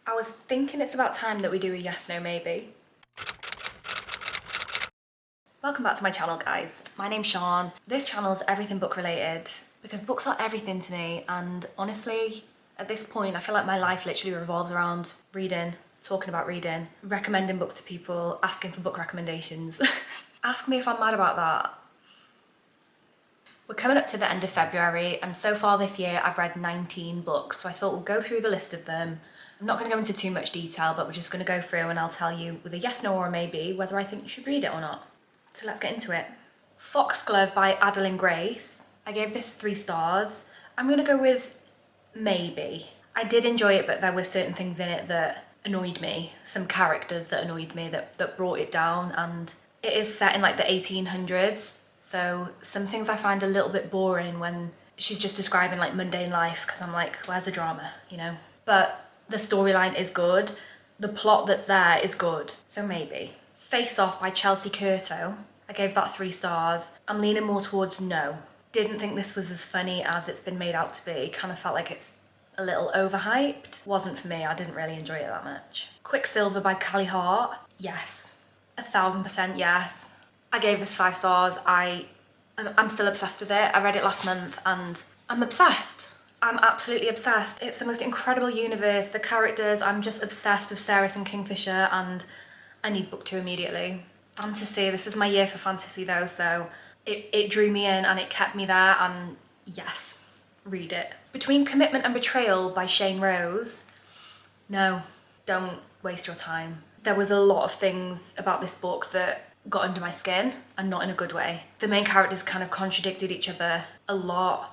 I was thinking it's about time that we do a yes, no, maybe. Welcome back to my channel, guys. My name's Sean. This channel is everything book related because books are everything to me, and honestly, at this point, I feel like my life literally revolves around reading, talking about reading, recommending books to people, asking for book recommendations. Ask me if I'm mad about that. We're coming up to the end of February, and so far this year I've read 19 books, so I thought we'll go through the list of them. I'm not going to go into too much detail, but we're just going to go through and I'll tell you with a yes, no or a maybe whether I think you should read it or not. So let's get into it. Foxglove by Adeline Grace. I gave this 3 stars. I'm going to go with maybe. I did enjoy it, but there were certain things in it that annoyed me. Some characters that annoyed me that brought it down, and it is set in like the 1800s. So some things I find a little bit boring when she's just describing like mundane life, because I'm like, where's the drama, you know? But the storyline is good. The plot that's there is good. So maybe. Face Off by Chelsea Curto. I gave that 3 stars. I'm leaning more towards no. Didn't think this was as funny as it's been made out to be. Kind of felt like it's a little overhyped. Wasn't for me. I didn't really enjoy it that much. Quicksilver by Callie Hart. Yes. 1000% yes. I gave this 5 stars. I'm still obsessed with it. I read it last month and I'm obsessed. I'm absolutely obsessed. It's the most incredible universe. The characters, I'm just obsessed with Ceres and Kingfisher, and I need book 2 immediately. Fantasy, this is my year for fantasy though, so it drew me in and it kept me there, and yes, read it. Between Commitment and Betrayal by Shane Rose. No, don't waste your time. There was a lot of things about this book that got under my skin, and not in a good way. The main characters kind of contradicted each other a lot,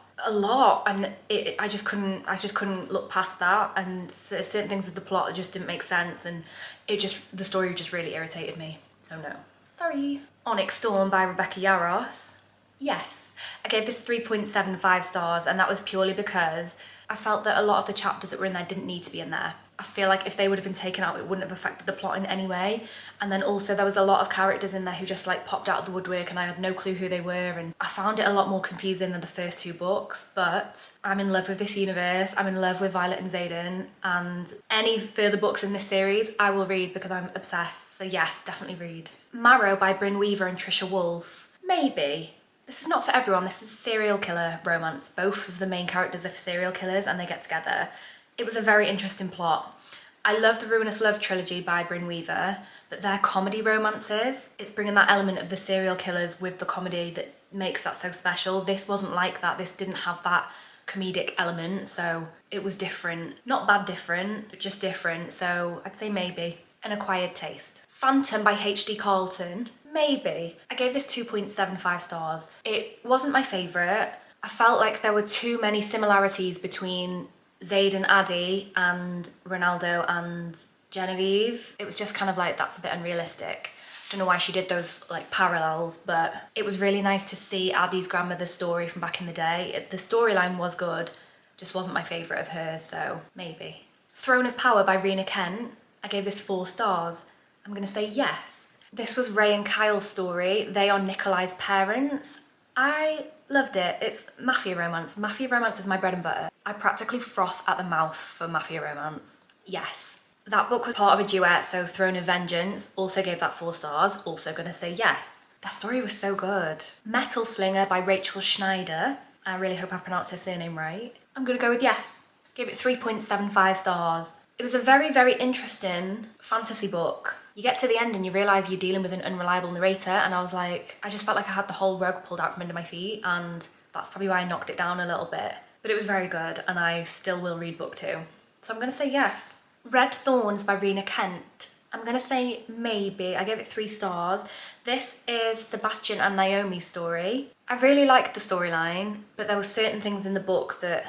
and I just couldn't look past that, and certain things with the plot just didn't make sense, and the story just really irritated me, so no. Sorry. Onyx Storm by Rebecca Yarros. Yes. I gave this 3.75 stars, and that was purely because I felt that a lot of the chapters that were in there didn't need to be in there. I feel like if they would have been taken out, it wouldn't have affected the plot in any way. And then also there was a lot of characters in there who just like popped out of the woodwork and I had no clue who they were, and I found it a lot more confusing than the first 2 books. But I'm in love with this universe. I'm in love with Violet and Xaden, and any further books in this series I will read because I'm obsessed. So yes, definitely read. Marrow by Bryn Weaver and Trisha Wolfe. Maybe. This is not for everyone. This is a serial killer romance. Both of the main characters are serial killers and they get together. It was a very interesting plot. I love the Ruinous Love trilogy by Bryn Weaver, but their comedy romances, it's bringing that element of the serial killers with the comedy that makes that so special. This wasn't like that. This didn't have that comedic element, so it was different. Not bad different, but just different, so I'd say maybe. An acquired taste. Phantom by H.D. Carlton. Maybe. I gave this 2.75 stars. It wasn't my favourite. I felt like there were too many similarities between Zayd and Addie and Ronaldo and Genevieve. It was just kind of like, that's a bit unrealistic. Don't know why she did those like parallels, but it was really nice to see Addie's grandmother's story from back in the day. The storyline was good, just wasn't my favourite of hers, so maybe. Throne of Power by Rena Kent. I gave this 4 stars. I'm gonna say yes. This was Ray and Kyle's story. They are Nikolai's parents. I loved it. It's mafia romance. Mafia romance is my bread and butter. I practically froth at the mouth for mafia romance. Yes. That book was part of a duet, so Throne of Vengeance. Also gave that 4 stars. Also gonna say yes. That story was so good. Metal Slinger by Rachel Schneider. I really hope I pronounced her surname right. I'm gonna go with yes. Gave it 3.75 stars. It was a very, very interesting fantasy book. You get to the end and you realise you're dealing with an unreliable narrator, and I was like, I just felt like I had the whole rug pulled out from under my feet, and that's probably why I knocked it down a little bit. But it was very good, and I still will read book 2. So I'm gonna say yes. Red Thorns by Rena Kent. I'm gonna say maybe. I gave it 3 stars. This is Sebastian and Naomi's story. I really liked the storyline, but there were certain things in the book that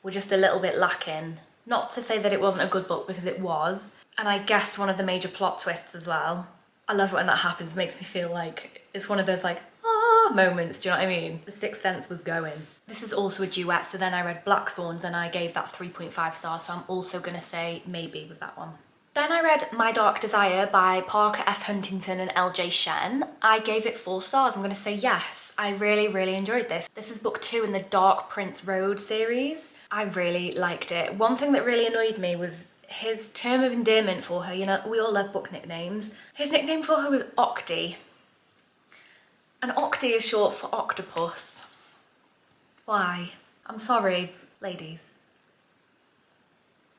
were just a little bit lacking. Not to say that it wasn't a good book, because it was. And I guessed one of the major plot twists as well. I love it when that happens. It makes me feel like it's one of those like, ah moments, do you know what I mean? The Sixth Sense was going. This is also a duet, so then I read Blackthorns and I gave that 3.5 stars, so I'm also gonna say maybe with that one. Then I read My Dark Desire by Parker S. Huntington and LJ Shen. I gave it 4 stars. I'm gonna say yes. I really, really enjoyed this. This is book 2 in the Dark Prince Road series. I really liked it. One thing that really annoyed me was his term of endearment for her, you know, we all love book nicknames. His nickname for her was Octi. And Octi is short for octopus. Why? I'm sorry, ladies.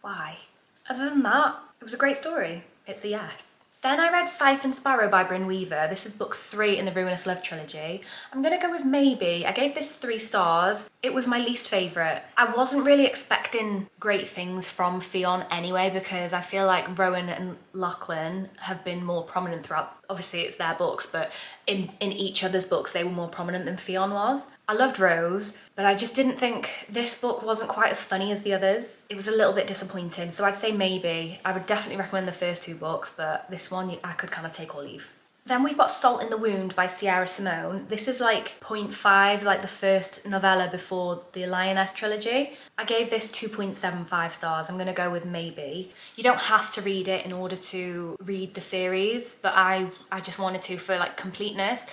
Why? Other than that, it was a great story. It's a yes. Then I read Scythe and Sparrow by Bryn Weaver. This is book 3 in the Ruinous Love trilogy. I'm gonna go with maybe. I gave this 3 stars. It was my least favourite. I wasn't really expecting great things from Fionn anyway, because I feel like Rowan and Lachlan have been more prominent throughout. Obviously it's their books, but in each other's books they were more prominent than Fionn was. I loved Rose, but I just didn't think this book wasn't quite as funny as the others. It was a little bit disappointing, so I'd say maybe. I would definitely recommend the first 2 books, but this one I could kind of take or leave. Then we've got Salt in the Wound by Sierra Simone. This is like 0.5, like the first novella before the Lioness trilogy. I gave this 2.75 stars. I'm gonna go with maybe. You don't have to read it in order to read the series, but I just wanted to for like completeness.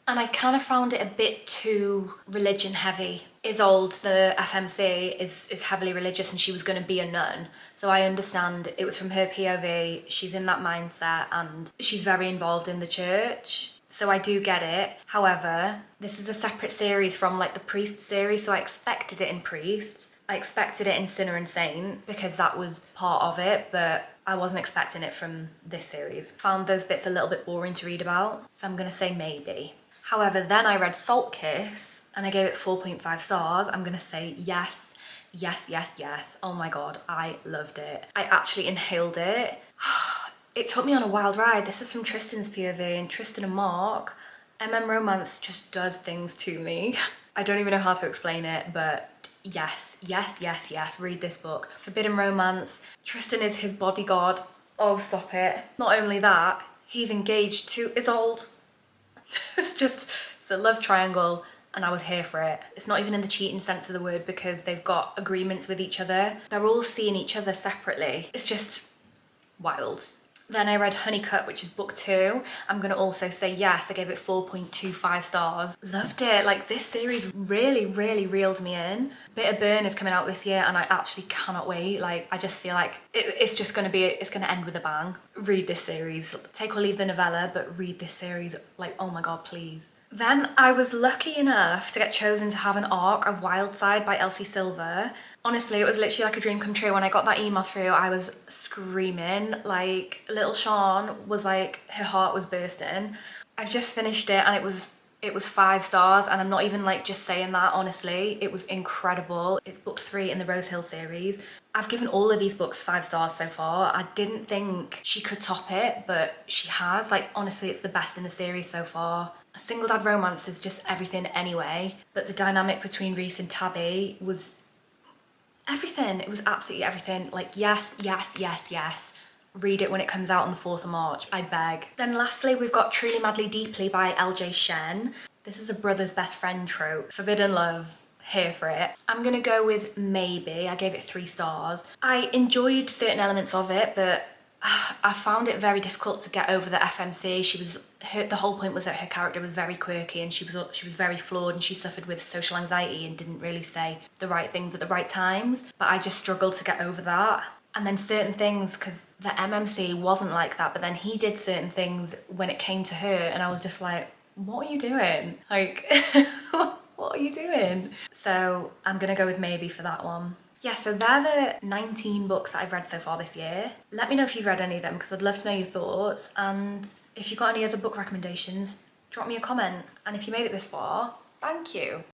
And I kind of found it a bit too religion heavy. Isolde, the FMC, is heavily religious and she was going to be a nun. So I understand it was from her POV, she's in that mindset and she's very involved in the church. So I do get it. However, this is a separate series from like the Priest series, so I expected it in Priest. I expected it in Sinner and Saint because that was part of it, but I wasn't expecting it from this series. Found those bits a little bit boring to read about, so I'm going to say maybe. However, then I read Salt Kiss and I gave it 4.5 stars. I'm gonna say yes, yes, yes, yes. Oh my God, I loved it. I actually inhaled it. It took me on a wild ride. This is from Tristan's POV, and Tristan and Mark, romance just does things to me. I don't even know how to explain it, but yes, yes, yes, yes, read this book. Forbidden romance. Tristan is his bodyguard. Oh, stop it. Not only that, he's engaged to Isolde. It's a love triangle and I was here for it. It's not even in the cheating sense of the word because they've got agreements with each other. They're all seeing each other separately. It's just wild. Then I read Honeycut, which is book 2. I'm gonna also say yes, I gave it 4.25 stars. Loved it, like this series really, really reeled me in. Bitter Burn is coming out this year and I actually cannot wait. Like, I just feel like it's gonna end with a bang. Read this series. Take or leave the novella, but read this series, like, oh my God, please. Then I was lucky enough to get chosen to have an arc of Wildside by Elsie Silver. Honestly, it was literally like a dream come true. When I got that email through, I was screaming. Like, little Sean was like, her heart was bursting. I've just finished it and it was 5 stars, and I'm not even like just saying that, honestly. It was incredible. It's book 3 in the Rose Hill series. I've given all of these books 5 stars so far. I didn't think she could top it, but she has. Like, honestly, it's the best in the series so far. A single dad romance is just everything anyway, but the dynamic between Reese and Tabby was everything. It was absolutely everything. Like, yes, yes, yes, yes. Read it when it comes out on the 4th of March, I beg. Then lastly, we've got Truly Madly Deeply by LJ Shen. This is a brother's best friend trope. Forbidden love, here for it. I'm gonna go with maybe. I gave it 3 stars. I enjoyed certain elements of it, but I found it very difficult to get over the FMC. The whole point was that her character was very quirky and she was very flawed, and she suffered with social anxiety and didn't really say the right things at the right times. But I just struggled to get over that. And then certain things, because the MMC wasn't like that, but then he did certain things when it came to her and I was just like, what are you doing? Like, what are you doing? So I'm gonna go with maybe for that one. Yeah, so they're the 19 books that I've read so far this year. Let me know if you've read any of them because I'd love to know your thoughts. And if you've got any other book recommendations, drop me a comment. And if you made it this far, thank you.